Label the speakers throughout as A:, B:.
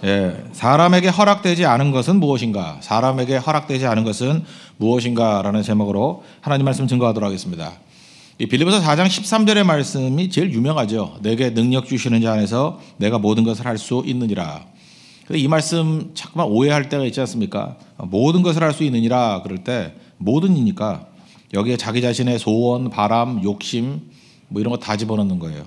A: 예, 사람에게 허락되지 않은 것은 무엇인가? 사람에게 허락되지 않은 것은 무엇인가라는 제목으로 하나님 말씀 증거하도록 하겠습니다. 이 빌립보서 4장 13절의 말씀이 제일 유명하죠. 내게 능력 주시는 자 안에서 내가 모든 것을 할 수 있느니라. 근데 이 말씀 자꾸만 오해할 때가 있지 않습니까? 모든 것을 할 수 있느니라 그럴 때 모든이니까 여기에 자기 자신의 소원, 바람, 욕심 뭐 이런 거 다 집어넣는 거예요.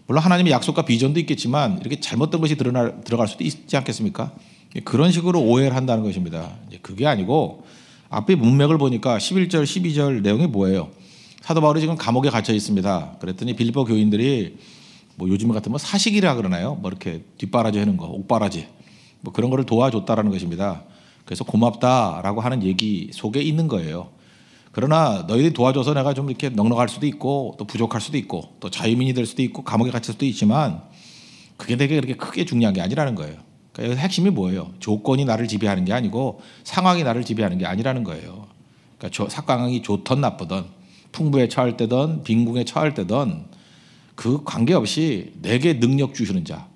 A: 물론 하나님의 약속과 비전도 있겠지만 이렇게 잘못된 것이 들어갈 수도 있지 않겠습니까? 그런 식으로 오해를 한다는 것입니다. 그게 아니고 앞에 문맥을 보니까 11절, 12절 내용이 뭐예요? 사도 바울이 지금 감옥에 갇혀 있습니다. 그랬더니 빌립보 교인들이 뭐 요즘 같으면 사식이라 그러나요? 뭐 이렇게 뒷바라지 하는 거, 옥바라지 뭐 그런 거를 도와줬다라는 것입니다. 그래서 고맙다라고 하는 얘기 속에 있는 거예요. 그러나 너희들이 도와줘서 내가 좀 이렇게 넉넉할 수도 있고 또 부족할 수도 있고 또 자유민이 될 수도 있고 감옥에 갇힐 수도 있지만 그게 되게 그렇게 크게 중요한 게 아니라는 거예요. 그러니까 여기서 핵심이 뭐예요? 조건이 나를 지배하는 게 아니고 상황이 나를 지배하는 게 아니라는 거예요. 그러니까 상황이 좋든 나쁘든 풍부에 처할 때든 빈궁에 처할 때든 그 관계없이 내게 능력 주시는 자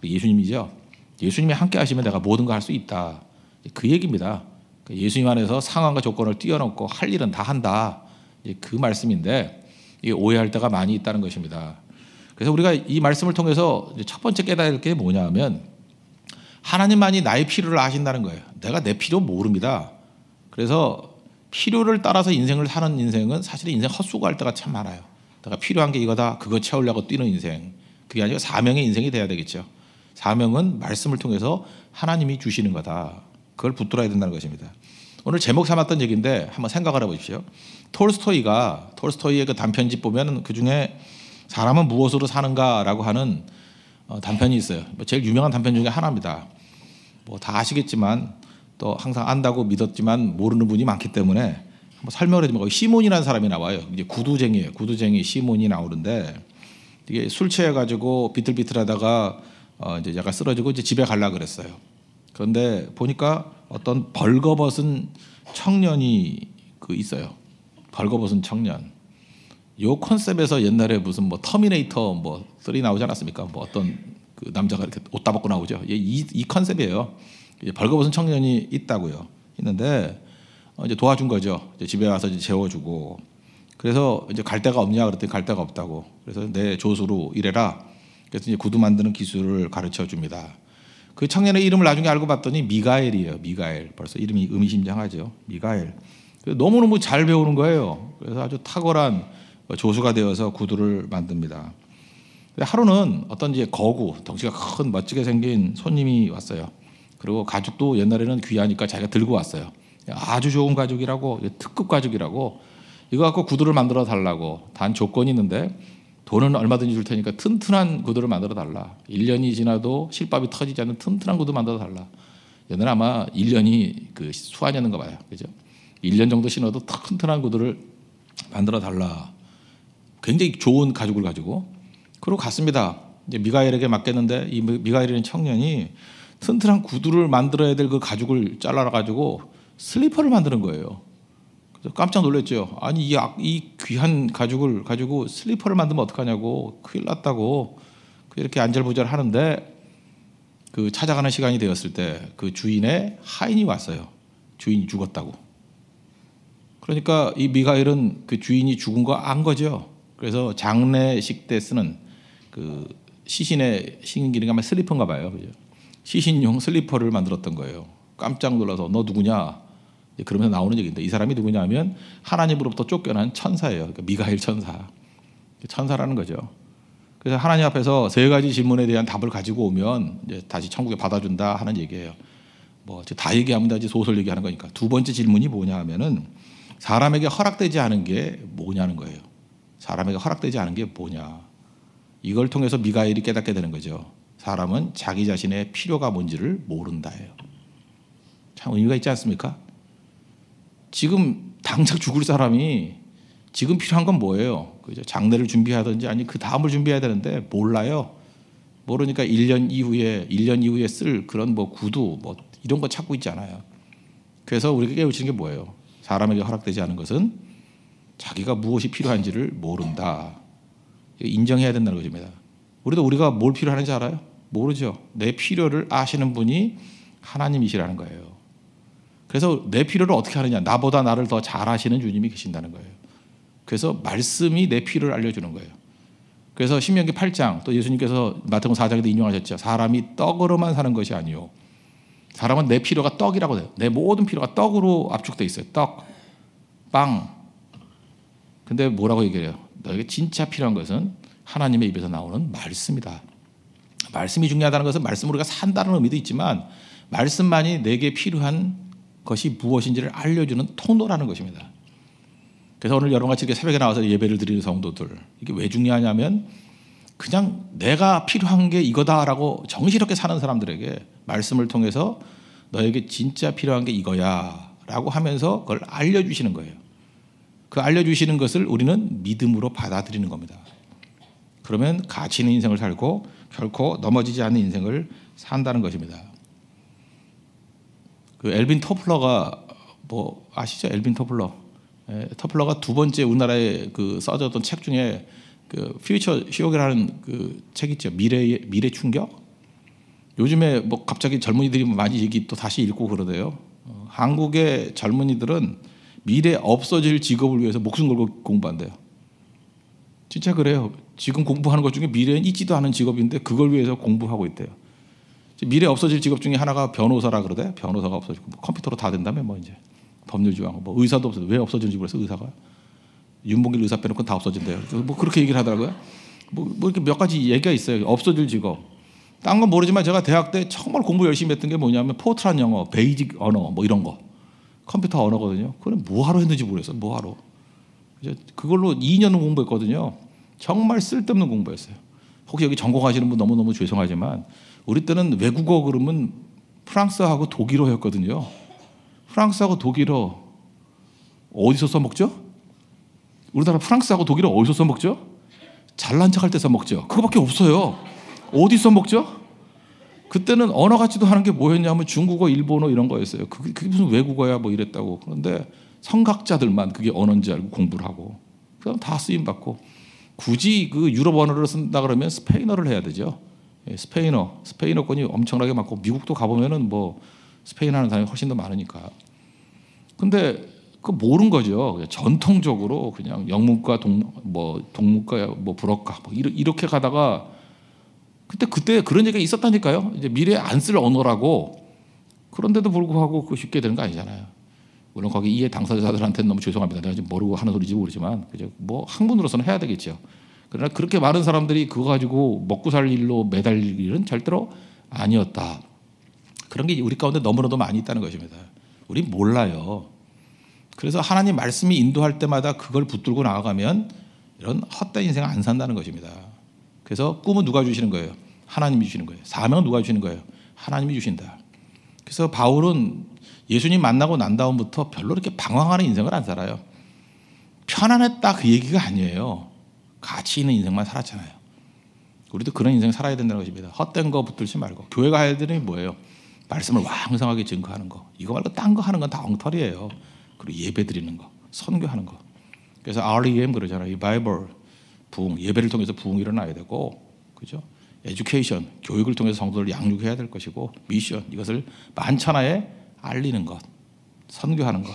A: 예수님이죠. 예수님이 함께 하시면 내가 모든 걸 할 수 있다. 그 얘기입니다. 예수님 안에서 상황과 조건을 뛰어넘고 할 일은 다 한다. 그 말씀인데 이게 오해할 때가 많이 있다는 것입니다. 그래서 우리가 이 말씀을 통해서 첫 번째 깨달아야 할 게 뭐냐 하면 하나님만이 나의 필요를 아신다는 거예요. 내가 내 필요 모릅니다. 그래서 필요를 따라서 인생을 사는 인생은 사실 인생 헛수고할 때가 참 많아요. 내가 필요한 게 이거다. 그거 채우려고 뛰는 인생. 그게 아니고 사명의 인생이 돼야 되겠죠. 사명은 말씀을 통해서 하나님이 주시는 거다. 그걸 붙들어야 된다는 것입니다. 오늘 제목 삼았던 얘기인데 한번 생각을 해보십시오. 톨스토이의 그 단편집 보면 그중에 사람은 무엇으로 사는가라고 하는 단편이 있어요. 제일 유명한 단편 중에 하나입니다. 뭐 다 아시겠지만 또 항상 안다고 믿었지만 모르는 분이 많기 때문에 한번 설명을 해주면 거기 시몬이라는 사람이 나와요. 이제 구두쟁이에요. 구두쟁이 시몬이 나오는데 이게 술 취해가지고 비틀비틀하다가 이제 약간 쓰러지고 이제 집에 가려고 그랬어요. 그런데 보니까 어떤 벌거벗은 청년이 있어요. 벌거벗은 청년. 요 컨셉에서 옛날에 무슨 뭐 터미네이터 뭐 3 나오지 않았습니까? 뭐 어떤 그 남자가 이렇게 옷 다 벗고 나오죠. 이 컨셉이에요. 이제 벌거벗은 청년이 있다고요. 있는데 이제 도와준 거죠. 이제 집에 와서 이제 재워주고. 그래서 이제 갈 데가 없냐 그랬더니 갈 데가 없다고. 그래서 내 조수로 일해라. 그래서 이제 구두 만드는 기술을 가르쳐 줍니다. 그 청년의 이름을 나중에 알고 봤더니 미가엘이에요. 미가엘. 벌써 이름이 의미심장하죠. 미가엘. 너무너무 잘 배우는 거예요. 그래서 아주 탁월한 조수가 되어서 구두를 만듭니다. 하루는 어떤 이제 거구, 덩치가 큰 멋지게 생긴 손님이 왔어요. 그리고 가죽도 옛날에는 귀하니까 자기가 들고 왔어요. 아주 좋은 가죽이라고, 특급 가죽이라고 이거 갖고 구두를 만들어 달라고. 단 조건이 있는데 돈은 얼마든지 줄 테니까 튼튼한 구두를 만들어 달라. 1년이 지나도 실밥이 터지지 않는 튼튼한 구두 만들어 달라. 옛날에 아마 1년이 그 수완이었는가 봐요. 그죠? 1년 정도 신어도 튼튼한 구두를 만들어 달라. 굉장히 좋은 가죽을 가지고. 그러고 갔습니다. 이제 미가엘에게 맡겼는데 이 미가엘이라는 청년이 튼튼한 구두를 만들어야 될 그 가죽을 잘라가지고 슬리퍼를 만드는 거예요. 그래서 깜짝 놀랐죠. 아니 이 귀한 가죽을 가지고 슬리퍼를 만들면 어떡하냐고. 큰일 났다고. 이렇게 안절부절 하는데 그 찾아가는 시간이 되었을 때 그 주인의 하인이 왔어요. 주인이 죽었다고. 그러니까 이 미가엘은 그 주인이 죽은 거 안 거죠. 그래서 장례식 때 쓰는 그 시신의 신기름이 아마 슬리퍼인가 봐요. 그죠? 시신용 슬리퍼를 만들었던 거예요. 깜짝 놀라서 너 누구냐? 그러면서 나오는 얘기인데 이 사람이 누구냐 하면 하나님으로부터 쫓겨난 천사예요. 그러니까 미가엘 천사. 천사라는 거죠. 그래서 하나님 앞에서 3가지 질문에 대한 답을 가지고 오면 이제 다시 천국에 받아준다 하는 얘기예요. 뭐 다 얘기하면 다시 소설 얘기하는 거니까. 2번째 질문이 뭐냐 하면은 사람에게 허락되지 않은 게 뭐냐는 거예요. 사람에게 허락되지 않은 게 뭐냐. 이걸 통해서 미가엘이 깨닫게 되는 거죠. 사람은 자기 자신의 필요가 뭔지를 모른다예요. 참 의미가 있지 않습니까? 지금 당장 죽을 사람이 지금 필요한 건 뭐예요? 그죠? 장례를 준비하든지 아니 그 다음을 준비해야 되는데 몰라요. 모르니까 1년 이후에 쓸 그런 뭐 구두 뭐 이런 거 찾고 있잖아요. 그래서 우리가 깨우치는 게 뭐예요? 사람에게 허락되지 않은 것은 자기가 무엇이 필요한지를 모른다. 인정해야 된다는 것입니다. 우리가 뭘 필요하는지 알아요? 모르죠. 내 필요를 아시는 분이 하나님이시라는 거예요. 그래서 내 필요를 어떻게 하느냐, 나보다 나를 더 잘 아시는 주님이 계신다는 거예요. 그래서 말씀이 내 필요를 알려주는 거예요. 그래서 신명기 8장 또 예수님께서 마태복음 4장에도 인용하셨죠. 사람이 떡으로만 사는 것이 아니요, 사람은 내 필요가 떡이라고 해요. 내 모든 필요가 떡으로 압축되어 있어요. 떡, 빵. 근데 뭐라고 얘기해요? 너에게 진짜 필요한 것은 하나님의 입에서 나오는 말씀이다. 말씀이 중요하다는 것은 말씀으로 우리가 산다는 의미도 있지만 말씀만이 내게 필요한 것이 무엇인지를 알려주는 통로라는 것입니다. 그래서 오늘 여러분 같이 이렇게 새벽에 나와서 예배를 드리는 성도들, 이게 왜 중요하냐면 그냥 내가 필요한 게 이거다라고 정신없게 사는 사람들에게 말씀을 통해서 너에게 진짜 필요한 게 이거야 라고 하면서 그걸 알려주시는 거예요. 그 알려주시는 것을 우리는 믿음으로 받아들이는 겁니다. 그러면 가치 있는 인생을 살고 결코 넘어지지 않는 인생을 산다는 것입니다. 그 엘빈 토플러가 뭐 아시죠? 엘빈 토플러. 토플러가 두 번째 우리나라에 그 써졌던 책 중에 그 퓨처 쇼크라는 그 책 있죠. 미래 충격. 요즘에 뭐 갑자기 젊은이들이 많이 얘기 또 다시 읽고 그러대요. 한국의 젊은이들은 미래 없어질 직업을 위해서 목숨 걸고 공부한대요. 진짜 그래요. 지금 공부하는 것 중에 미래엔 있지도 않은 직업인데 그걸 위해서 공부하고 있대요. 미래 없어질 직업 중에 하나가 변호사라 그러대. 변호사가 없어지고 뭐 컴퓨터로 다 된다면 뭐 이제 법률지왕 뭐 의사도 없어져. 왜 없어지는지 모르겠어. 의사가 윤봉길 의사 빼놓고 다 없어진대요. 뭐 그렇게 얘기를 하더라고요. 뭐 이렇게 몇 가지 얘기가 있어요. 없어질 직업. 딴 건 모르지만 제가 대학 때 정말 공부 열심히 했던 게 뭐냐면 포트란 영어, 베이직 언어 뭐 이런 거. 컴퓨터 언어거든요. 그건 뭐하러 했는지 모르겠어요. 뭐하러. 그걸로 2년을 공부했거든요. 정말 쓸데없는 공부였어요. 혹시 여기 전공하시는 분 너무너무 죄송하지만 우리 때는 외국어 그러면 프랑스하고 독일어였거든요. 프랑스하고 독일어 어디서 써먹죠? 우리나라 프랑스하고 독일어 어디서 써먹죠? 잘난 척할 때 써먹죠. 그거밖에 없어요. 어디 써먹죠? 그때는 언어 같지도 않은 게 뭐였냐면 중국어, 일본어 이런 거였어요. 그게 무슨 외국어야 뭐 이랬다고. 그런데 성각자들만 그게 언어인지 알고 공부를 하고 그럼 다 쓰임받고 굳이 그 유럽 언어를 쓴다 그러면 스페인어를 해야 되죠. 스페인어권이 엄청나게 많고 미국도 가보면은 뭐 스페인 하는 사람이 훨씬 더 많으니까. 근데 그 모르는 거죠. 전통적으로 그냥 영문과 동문과 뭐 불어과 뭐 이렇게 가다가 그때 그런 얘기가 있었다니까요. 이제 미래에 안 쓸 언어라고. 그런데도 불구하고 그거 쉽게 되는 거 아니잖아요. 물론 거기 이해 당사자들한테는 너무 죄송합니다. 내가 지금 모르고 하는 소리인지 모르지만 그죠? 뭐 학문으로서는 해야 되겠죠. 그러나 그렇게 많은 사람들이 그거 가지고 먹고 살 일로 매달릴 일은 절대로 아니었다. 그런 게 우리 가운데 너무나도 많이 있다는 것입니다. 우리 몰라요. 그래서 하나님 말씀이 인도할 때마다 그걸 붙들고 나아가면 이런 헛된 인생을 안 산다는 것입니다. 그래서 꿈은 누가 주시는 거예요? 하나님이 주시는 거예요. 사명은 누가 주시는 거예요? 하나님이 주신다. 그래서 바울은 예수님 만나고 난 다음부터 별로 이렇게 방황하는 인생을 안 살아요. 편안했다 그 얘기가 아니에요. 가치 있는 인생만 살았잖아요. 우리도 그런 인생 살아야 된다는 것입니다. 헛된 거 붙들지 말고. 교회가 해야 되는 게 뭐예요? 말씀을 왕성하게 증거하는 거. 이거 말고 딴 거 하는 건 다 엉터리예요. 그리고 예배 드리는 거, 선교하는 거. 그래서 REM 그러잖아요. 이 바이블, 부흥, 예배를 통해서 부흥이 일어나야 되고, 그죠? 에듀케이션, 교육을 통해서 성도를 양육해야 될 것이고, 미션, 이것을 만천하에 알리는 것, 선교하는 것.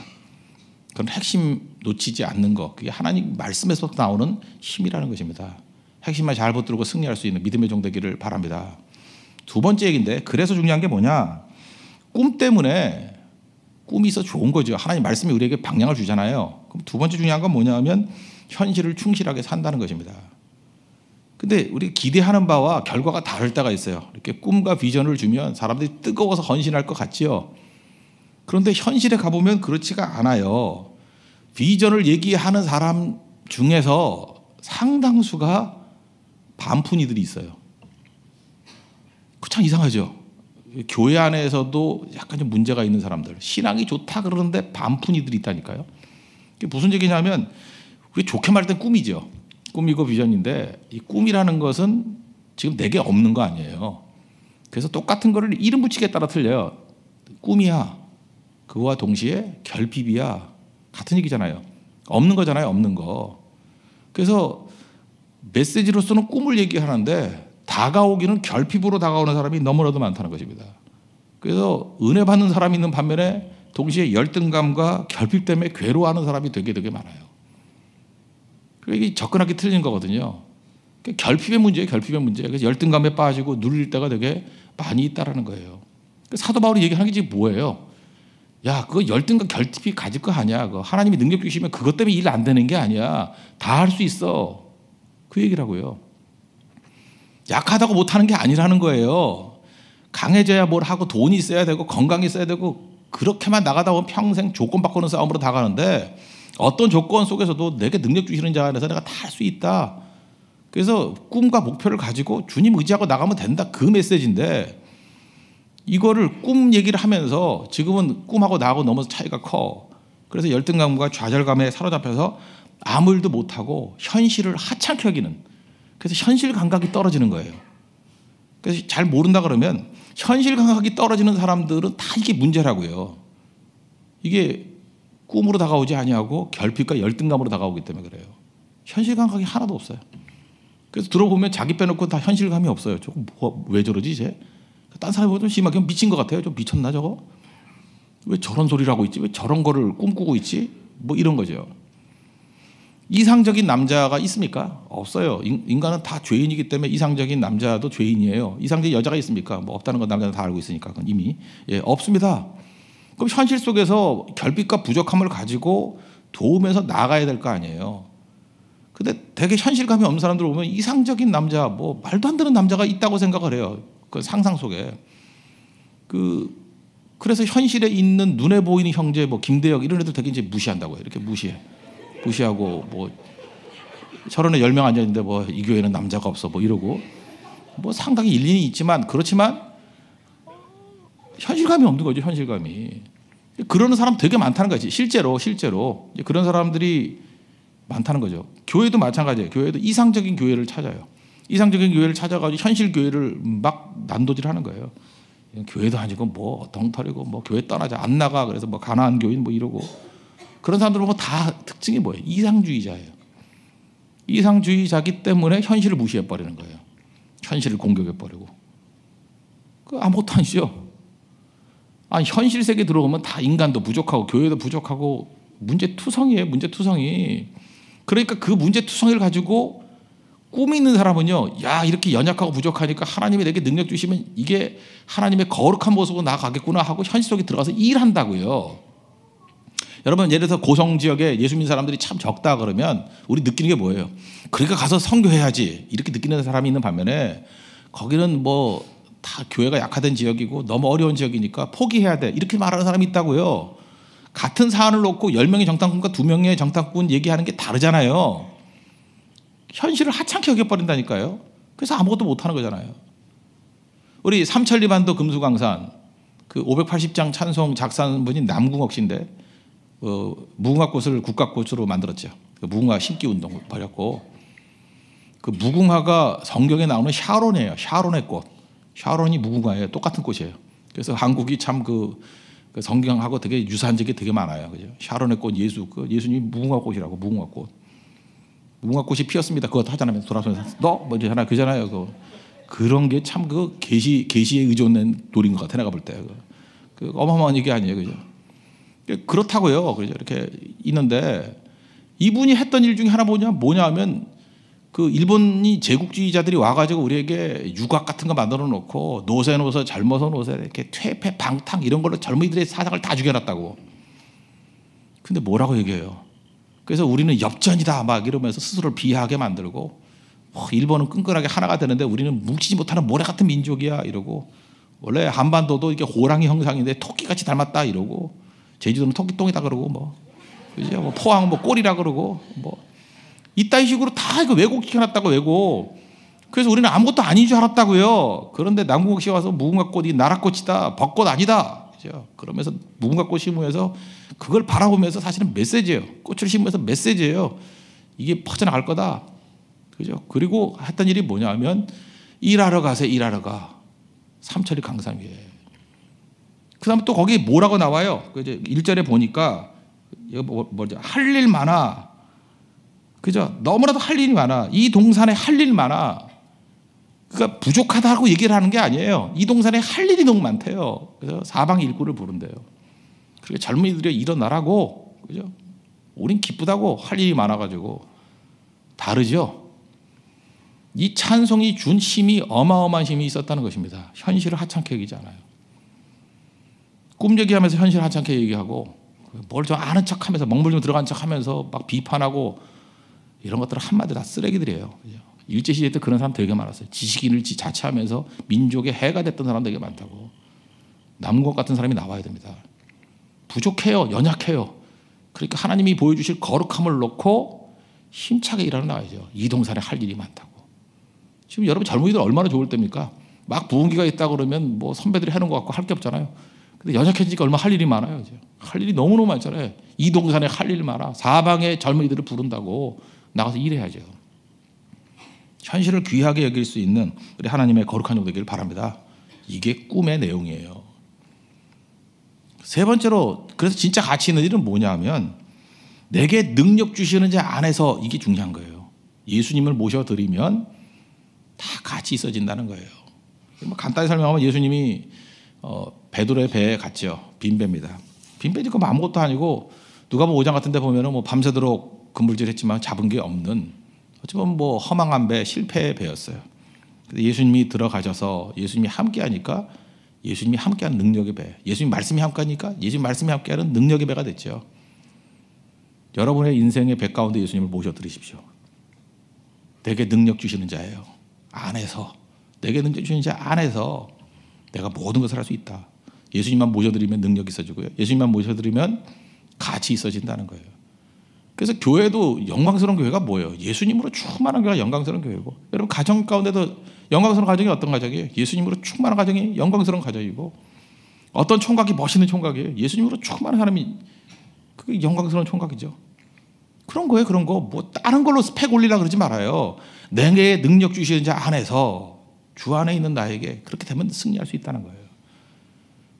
A: 그런 핵심 놓치지 않는 것. 그게 하나님 말씀에서 나오는 힘이라는 것입니다. 핵심만 잘 붙들고 승리할 수 있는 믿음의 종 되기를 바랍니다. 두 번째 얘기인데, 그래서 중요한 게 뭐냐? 꿈 때문에 꿈이 있어 좋은 거죠. 하나님 말씀이 우리에게 방향을 주잖아요. 그럼 두 번째 중요한 건 뭐냐면 현실을 충실하게 산다는 것입니다. 근데 우리 기대하는 바와 결과가 다를 때가 있어요. 이렇게 꿈과 비전을 주면 사람들이 뜨거워서 헌신할 것 같지요. 그런데 현실에 가보면 그렇지가 않아요. 비전을 얘기하는 사람 중에서 상당수가 반푼이들이 있어요. 그 참 이상하죠. 교회 안에서도 약간 좀 문제가 있는 사람들, 신앙이 좋다 그러는데 반푼이들이 있다니까요. 그게 무슨 얘기냐면 그게 좋게 말할 땐 꿈이죠. 꿈이고 비전인데 이 꿈이라는 것은 지금 내게 없는 거 아니에요. 그래서 똑같은 거를 이름 붙이기에 따라 틀려요. 꿈이야. 그거와 동시에 결핍이야. 같은 얘기잖아요. 없는 거잖아요. 없는 거. 그래서 메시지로서는 꿈을 얘기하는데 다가오기는 결핍으로 다가오는 사람이 너무나도 많다는 것입니다. 그래서 은혜 받는 사람이 있는 반면에 동시에 열등감과 결핍 때문에 괴로워하는 사람이 되게 많아요. 이게 접근하기 틀린 거거든요. 결핍의 문제예요. 결핍의 문제. 그래서 열등감에 빠지고 눌릴 때가 되게 많이 있다라는 거예요. 사도 바울이 얘기하는 게 지금 뭐예요? 야, 그거 열등감 결핍이 가질 거 아니야. 그거 하나님이 능력 주시면 그것 때문에 일 안 되는 게 아니야. 다 할 수 있어. 그 얘기라고요. 약하다고 못하는 게 아니라는 거예요. 강해져야 뭘 하고 돈이 있어야 되고 건강이 있어야 되고 그렇게만 나가다 보면 평생 조건 바꾸는 싸움으로 나가는데 어떤 조건 속에서도 내게 능력 주시는 자 안에서 내가 다 할 수 있다. 그래서 꿈과 목표를 가지고 주님 의지하고 나가면 된다. 그 메시지인데 이거를 꿈 얘기를 하면서 지금은 꿈하고 나하고 너무 차이가 커. 그래서 열등감과 좌절감에 사로잡혀서 아무 일도 못하고 현실을 하찮게 여기는, 그래서 현실 감각이 떨어지는 거예요. 그래서 잘 모른다 그러면 현실 감각이 떨어지는 사람들은 다 이게 문제라고요. 이게 꿈으로 다가오지 아니하고 결핍과 열등감으로 다가오기 때문에 그래요. 현실 감각이 하나도 없어요. 그래서 들어보면 자기 빼놓고 다 현실감이 없어요. 저거 왜 저러지 쟤? 딴 사람이 보면 좀 심하게 미친 것 같아요. 좀 미쳤나 저거? 왜 저런 소리를 하고 있지? 왜 저런 거를 꿈꾸고 있지? 뭐 이런 거죠. 이상적인 남자가 있습니까? 없어요. 인간은 다 죄인이기 때문에 이상적인 남자도 죄인이에요. 이상적인 여자가 있습니까? 뭐 없다는 건 남자는 다 알고 있으니까 그건 이미 없습니다. 그럼 현실 속에서 결핍과 부족함을 가지고 도우면서 나가야 될 거 아니에요. 근데 되게 현실감이 없는 사람들 보면 이상적인 남자, 뭐 말도 안 되는 남자가 있다고 생각을 해요. 그 상상 속에. 그래서 현실에 있는 눈에 보이는 형제, 뭐 김대혁 이런 애들 되게 이제 무시한다고요. 이렇게 무시하고 뭐 철원에 10명 앉아 있는데 뭐 이 교회는 남자가 없어 뭐 이러고 뭐 상당히 일리는 있지만 그렇지만 현실감이 없는 거죠. 현실감이. 그러는 사람 되게 많다는 거지. 실제로 그런 사람들이 많다는 거죠. 교회도 마찬가지예요. 교회도 이상적인 교회를 찾아요. 이상적인 교회를 찾아가지고 현실 교회를 막 난도질하는 거예요. 교회도 아니고 뭐 덩터리고 뭐 교회 떠나자 안 나가 그래서 뭐 가난한 교인 뭐 이러고 그런 사람들 보면 다 특징이 뭐예요? 이상주의자예요. 이상주의자기 때문에 현실을 무시해 버리는 거예요. 현실을 공격해 버리고 그 아무것도 아니죠. 현실 세계 들어오면 다 인간도 부족하고 교회도 부족하고 문제투성이에요. 문제투성이. 그러니까 그 문제투성이를 가지고 꿈이 있는 사람은요, 야 이렇게 연약하고 부족하니까 하나님이 내게 능력 주시면 이게 하나님의 거룩한 모습으로 나아가겠구나 하고 현실 속에 들어가서 일한다고요. 여러분 예를 들어서 고성 지역에 예수 믿는 사람들이 참 적다 그러면 우리 느끼는 게 뭐예요? 그러니까 가서 선교해야지 이렇게 느끼는 사람이 있는 반면에 거기는 뭐 다 교회가 약화된 지역이고 너무 어려운 지역이니까 포기해야 돼 이렇게 말하는 사람이 있다고요. 같은 사안을 놓고 10명의 정탐꾼과 2명의 정탐꾼 얘기하는 게 다르잖아요. 현실을 하찮게 여겨버린다니까요. 그래서 아무것도 못하는 거잖아요. 우리 삼천리반도 금수강산 그 580장 찬송 작사한 분이 남궁옥 씨인데 무궁화꽃을 국가꽃으로 만들었죠. 그 무궁화 심기 운동을 벌였고 그 무궁화가 성경에 나오는 샤론이에요. 샤론의 꽃. 샤론이 무궁화예요. 똑같은 꽃이에요. 그래서 한국이 참 그 성경하고 되게 유사한 적이 되게 많아요. 그죠? 샤론의 꽃 예수님이 무궁화꽃이라고 무궁화꽃. 무궁화꽃이 피었습니다. 그거 하잖아요. 돌아서면서 너 뭐 이러잖아요. 그잖아요. 그런 게 참 그 계시에 의존된 놀인 것 같아 내가 볼 때. 그 어마어마한 얘기 아니에요. 그죠? 그렇다고요. 그죠? 이렇게 있는데 이분이 했던 일 중에 하나 뭐냐 하면 그 일본이 제국주의자들이 와가지고 우리에게 유곽 같은 거 만들어 놓고 노세 젊어서 노세 이렇게 퇴폐 방탕 이런 걸로 젊은이들의 사상을 다 죽여놨다고. 근데 뭐라고 얘기해요? 그래서 우리는 엽전이다 막 이러면서 스스로를 비하하게 만들고 일본은 끈끈하게 하나가 되는데 우리는 뭉치지 못하는 모래 같은 민족이야 이러고 원래 한반도도 이렇게 호랑이 형상인데 토끼같이 닮았다 이러고 제주도는 토끼똥이다 그러고 뭐 그죠? 뭐 포항은 뭐 꼴이라 그러고 뭐 이따위 식으로 다 이거 왜곡시켜놨다고 왜곡. 그래서 우리는 아무것도 아닌 줄 알았다고요. 그런데 남궁옥 씨가 와서 무궁화꽃이 나라꽃이다 벚꽃 아니다. 그죠? 그러면서 무궁화꽃 심으면서 그걸 바라보면서 사실은 메시지예요. 꽃을 심으면서 메시지예요. 이게 퍼져나갈 거다. 그죠? 그리고 했던 일이 뭐냐면 일하러 가세요. 일하러 가. 삼천리 강산 위에. 그 다음에 또 거기 뭐라고 나와요? 이제 1절에 보니까 이거 뭐죠? 할 일 많아. 그죠? 너무나도 할 일이 많아. 이 동산에 할 일 많아. 그러니까 부족하다고 얘기를 하는 게 아니에요. 이 동산에 할 일이 너무 많대요. 그래서 사방일구를 부른대요. 그러니까 젊은이들이 일어나라고, 그죠? 우린 기쁘다고, 할 일이 많아가지고. 다르죠? 이 찬송이 준 힘이 어마어마한 힘이 있었다는 것입니다. 현실을 하찮게 얘기하지 않아요. 꿈 얘기하면서 현실을 하찮게 얘기하고, 뭘 좀 아는 척하면서 먹물 좀 들어간 척하면서 막 비판하고, 이런 것들은 한마디로 다 쓰레기들이에요. 그죠? 일제시대 때 그런 사람 되게 많았어요. 지식인을 자처하면서 민족의 해가 됐던 사람 되게 많다고. 남국 같은 사람이 나와야 됩니다. 부족해요. 연약해요. 그러니까 하나님이 보여주실 거룩함을 놓고 힘차게 일하러 나와야죠. 이 동산에 할 일이 많다고. 지금 여러분 젊은이들 얼마나 좋을 때입니까? 막 부흥기가 있다 그러면 뭐 선배들이 해놓은 것 같고 할 게 없잖아요. 근데 연약해지니까 얼마나 할 일이 많아요. 이제. 할 일이 너무너무 많잖아요. 이 동산에 할 일 많아. 사방의 젊은이들을 부른다고 나가서 일해야죠. 현실을 귀하게 여길 수 있는 우리 하나님의 거룩한 종 되기를 바랍니다. 이게 꿈의 내용이에요. 세 번째로, 그래서 진짜 가치 있는 일은 뭐냐 하면 내게 능력 주시는 자 안에서 이게 중요한 거예요. 예수님을 모셔드리면 다 같이 있어진다는 거예요. 뭐 간단히 설명하면 예수님이 베드로의 배에 갔죠. 빈배입니다. 빈배니까 뭐 아무것도 아니고 누가복음 5장 같은 데 보면은 뭐 밤새도록 그물질했지만 잡은 게 없는, 어쩌면 뭐 허망한 배, 실패의 배였어요. 예수님이 들어가셔서 예수님이 함께하니까 예수님이 함께하는 능력의 배, 예수님 말씀이 함께하니까 예수님 말씀이 함께하는 능력의 배가 됐죠. 여러분의 인생의 배 가운데 예수님을 모셔드리십시오. 내게 능력 주시는 자예요. 안에서, 내게 능력 주시는 자 안에서 내가 모든 것을 할 수 있다. 예수님만 모셔드리면 능력이 있어지고요. 예수님만 모셔드리면 가치 있어진다는 거예요. 그래서 교회도 영광스러운 교회가 뭐예요? 예수님으로 충만한 교회가 영광스러운 교회고, 여러분 가정 가운데도 영광스러운 가정이 어떤 가정이에요? 예수님으로 충만한 가정이 영광스러운 가정이고, 어떤 총각이 멋있는 총각이에요? 예수님으로 충만한 사람이 그게 영광스러운 총각이죠. 그런 거예요. 그런 거. 뭐 다른 걸로 스펙 올리려고 그러지 말아요. 내게 능력 주시는 자 안에서, 주 안에 있는 나에게 그렇게 되면 승리할 수 있다는 거예요.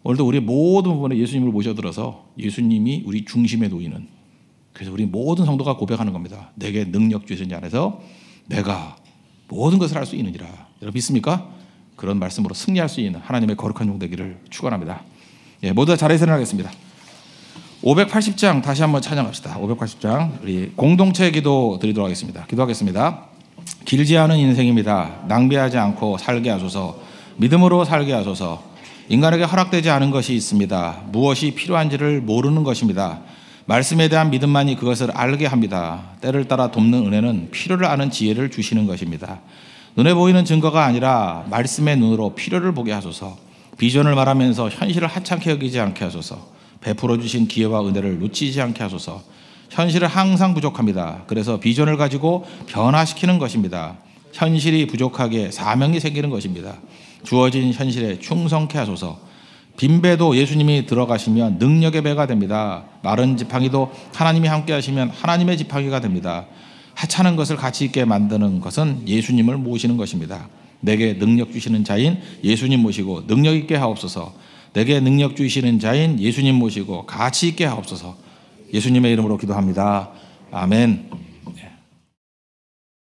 A: 오늘도 우리 모든 부분에 예수님을 모셔들어서 예수님이 우리 중심에 놓이는, 그래서 우리 모든 성도가 고백하는 겁니다. 내게 능력 주시는 자 안에서 내가 모든 것을 할 수 있느니라. 여러분 믿습니까? 그런 말씀으로 승리할 수 있는 하나님의 거룩한 종 되기를 축원합니다. 예, 모두 다 자리에서 일어나겠습니다. 580장 다시 한번 찬양합시다. 580장 우리 공동체 기도 드리도록 하겠습니다. 기도하겠습니다. 길지 않은 인생입니다. 낭비하지 않고 살게 하소서. 믿음으로 살게 하소서. 인간에게 허락되지 않은 것이 있습니다. 무엇이 필요한지를 모르는 것입니다. 말씀에 대한 믿음만이 그것을 알게 합니다. 때를 따라 돕는 은혜는 필요를 아는 지혜를 주시는 것입니다. 눈에 보이는 증거가 아니라 말씀의 눈으로 필요를 보게 하소서. 비전을 말하면서 현실을 하찮게 여기지 않게 하소서. 베풀어 주신 기회와 은혜를 놓치지 않게 하소서. 현실은 항상 부족합니다. 그래서 비전을 가지고 변화시키는 것입니다. 현실이 부족하게 사명이 생기는 것입니다. 주어진 현실에 충성케 하소서. 빈배도 예수님이 들어가시면 능력의 배가 됩니다. 마른 지팡이도 하나님이 함께 하시면 하나님의 지팡이가 됩니다. 하찮은 것을 가치 있게 만드는 것은 예수님을 모시는 것입니다. 내게 능력 주시는 자인 예수님 모시고 능력 있게 하옵소서. 내게 능력 주시는 자인 예수님 모시고 가치 있게 하옵소서. 예수님의 이름으로 기도합니다. 아멘.